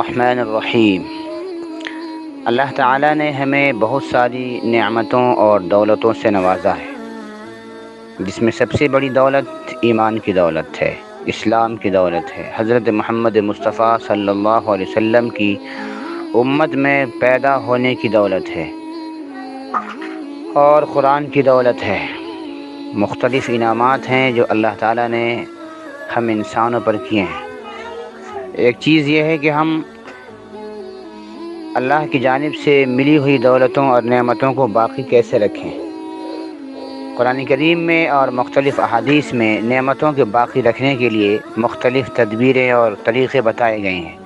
الرحمن الرحیم۔ اللہ تعالیٰ نے ہمیں بہت ساری نعمتوں اور دولتوں سے نوازا ہے، جس میں سب سے بڑی دولت ایمان کی دولت ہے، اسلام کی دولت ہے، حضرت محمد مصطفیٰ صلی اللہ علیہ وسلم کی امت میں پیدا ہونے کی دولت ہے، اور قرآن کی دولت ہے۔ مختلف انعامات ہیں جو اللہ تعالیٰ نے ہم انسانوں پر کیے ہیں۔ ایک چیز یہ ہے کہ ہم اللہ کی جانب سے ملی ہوئی دولتوں اور نعمتوں کو باقی کیسے رکھیں۔ قرآن کریم میں اور مختلف احادیث میں نعمتوں کے باقی رکھنے کے لیے مختلف تدبیریں اور طریقے بتائے گئے ہیں،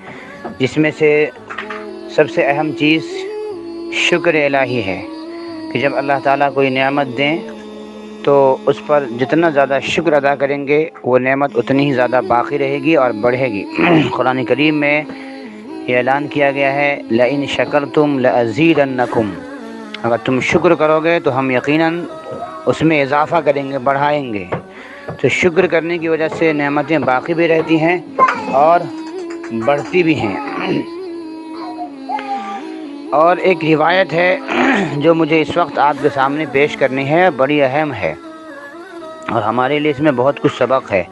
جس میں سے سب سے اہم چیز شکر الہی ہے کہ جب اللہ تعالیٰ کوئی نعمت دیں تو اس پر جتنا زیادہ شکر ادا کریں گے وہ نعمت اتنی ہی زیادہ باقی رہے گی اور بڑھے گی۔ قرآن کریم میں یہ اعلان کیا گیا ہے، لَإِن شَكَرْتُمْ لَأَزِيدَنَّكُمْ، اگر تم شکر کرو گے تو ہم یقیناً اس میں اضافہ کریں گے، بڑھائیں گے۔ تو شکر کرنے کی وجہ سے نعمتیں باقی بھی رہتی ہیں اور بڑھتی بھی ہیں۔ اور ایک روایت ہے جو مجھے اس وقت آپ کے سامنے پیش کرنی ہے، بڑی اہم ہے اور ہمارے لیے اس میں بہت کچھ سبق ہے،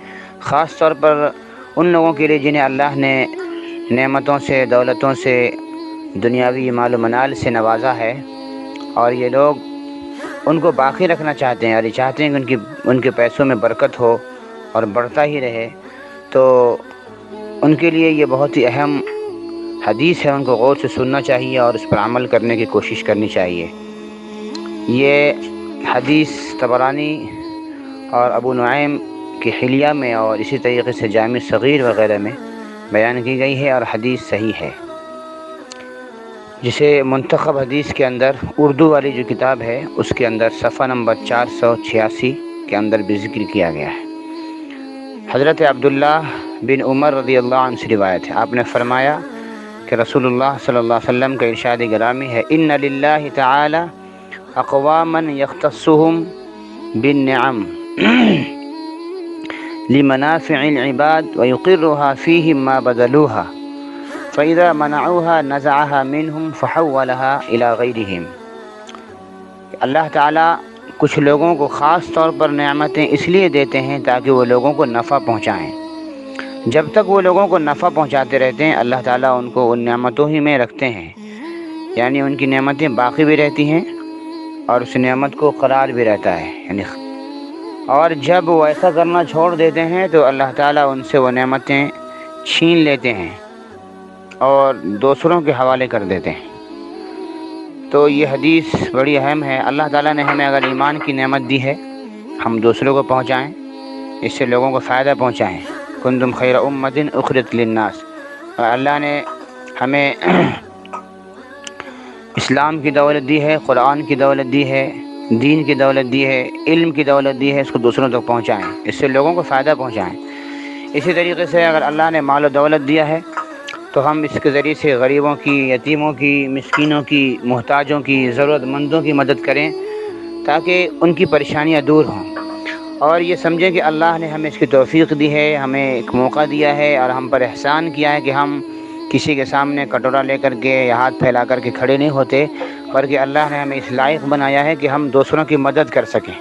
خاص طور پر ان لوگوں کے لیے جنہیں اللہ نے نعمتوں سے، دولتوں سے، دنیاوی مال و منال سے نوازا ہے، اور یہ لوگ ان کو باقی رکھنا چاہتے ہیں اور یہ چاہتے ہیں کہ ان کے پیسوں میں برکت ہو اور بڑھتا ہی رہے۔ تو ان کے لیے یہ بہت ہی اہم حدیث ہے، ان کو غور سے سننا چاہیے اور اس پر عمل کرنے کی کوشش کرنی چاہیے۔ یہ حدیث طبرانی اور ابو نعیم کی حلیہ میں اور اسی طریقے سے جامع صغیر وغیرہ میں بیان کی گئی ہے اور حدیث صحیح ہے، جسے منتخب حدیث کے اندر اردو والی جو کتاب ہے اس کے اندر صفحہ نمبر 486 کے اندر بھی ذکر کیا گیا ہے۔ حضرت عبداللہ بن عمر رضی اللہ عنہ سے روایت ہے، آپ نے فرمایا کہ رسول اللہ صلی اللہ علیہ وسلم کا ارشاد گرامی ہے، ان للہ تعالی اقواما یختصهم بالنعم لمنافع العباد ويقرها فيهم ما بذلوها فإذا منعوها نزعها منهم فحولها إلى غيرهم۔ اللہ تعالیٰ کچھ لوگوں کو خاص طور پر نعمتیں اس لیے دیتے ہیں تاکہ وہ لوگوں کو نفع پہنچائیں۔ جب تک وہ لوگوں کو نفع پہنچاتے رہتے ہیں اللہ تعالیٰ ان کو ان نعمتوں ہی میں رکھتے ہیں، یعنی ان کی نعمتیں باقی بھی رہتی ہیں اور اس نعمت کو قرار بھی رہتا ہے، یعنی اور جب وہ ایسا کرنا چھوڑ دیتے ہیں تو اللہ تعالیٰ ان سے وہ نعمتیں چھین لیتے ہیں اور دوسروں کے حوالے کر دیتے ہیں۔ تو یہ حدیث بڑی اہم ہے۔ اللہ تعالیٰ نے ہمیں اگر ایمان کی نعمت دی ہے، ہم دوسروں کو پہنچائیں، اس سے لوگوں کو فائدہ پہنچائیں۔ کنتم خیر امۃ اخرجت للناس، اور اللہ نے ہمیں اسلام کی دولت دی ہے، قرآن کی دولت دی ہے، دین کی دولت دی ہے، علم کی دولت دی ہے، اس کو دوسروں تک پہنچائیں، اس سے لوگوں کو فائدہ پہنچائیں۔ اسی طریقے سے اگر اللہ نے مال و دولت دیا ہے تو ہم اس کے ذریعے سے غریبوں کی، یتیموں کی، مسکینوں کی، محتاجوں کی، ضرورت مندوں کی مدد کریں تاکہ ان کی پریشانیاں دور ہوں، اور یہ سمجھیں کہ اللہ نے ہمیں اس کی توفیق دی ہے، ہمیں ایک موقع دیا ہے اور ہم پر احسان کیا ہے کہ ہم کسی کے سامنے کٹورا لے کر کے یا ہاتھ پھیلا کر کے کھڑے نہیں ہوتے، بلکہ اللہ نے ہمیں اس لائق بنایا ہے کہ ہم دوسروں کی مدد کر سکیں۔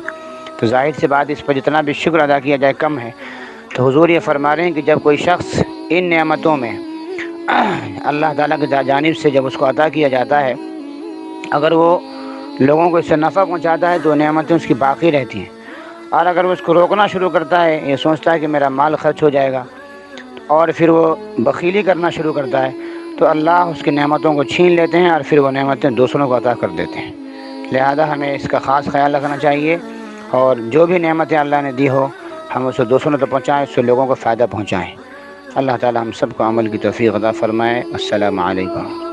تو ظاہر سی بات اس پر جتنا بھی شکر ادا کیا جائے کم ہے۔ تو حضور یہ فرما رہے ہیں کہ جب کوئی شخص ان نعمتوں میں اللہ تعالیٰ کی جانب سے جب اس کو عطا کیا جاتا ہے، اگر وہ لوگوں کو اس سے نفع پہنچاتا ہے تو نعمتیں اس کی باقی رہتی ہیں، اور اگر وہ اس کو روکنا شروع کرتا ہے، یہ سوچتا ہے کہ میرا مال خرچ ہو جائے گا اور پھر وہ بخیلی کرنا شروع کرتا ہے، تو اللہ اس کی نعمتوں کو چھین لیتے ہیں اور پھر وہ نعمتیں دوسروں کو عطا کر دیتے ہیں۔ لہذا ہمیں اس کا خاص خیال رکھنا چاہیے، اور جو بھی نعمتیں اللہ نے دی ہو ہم اسے دوسروں تک پہنچائیں، اس سے لوگوں کو فائدہ پہنچائیں۔ اللہ تعالی ہم سب کو عمل کی توفیق عطا فرمائے۔ السلام علیکم۔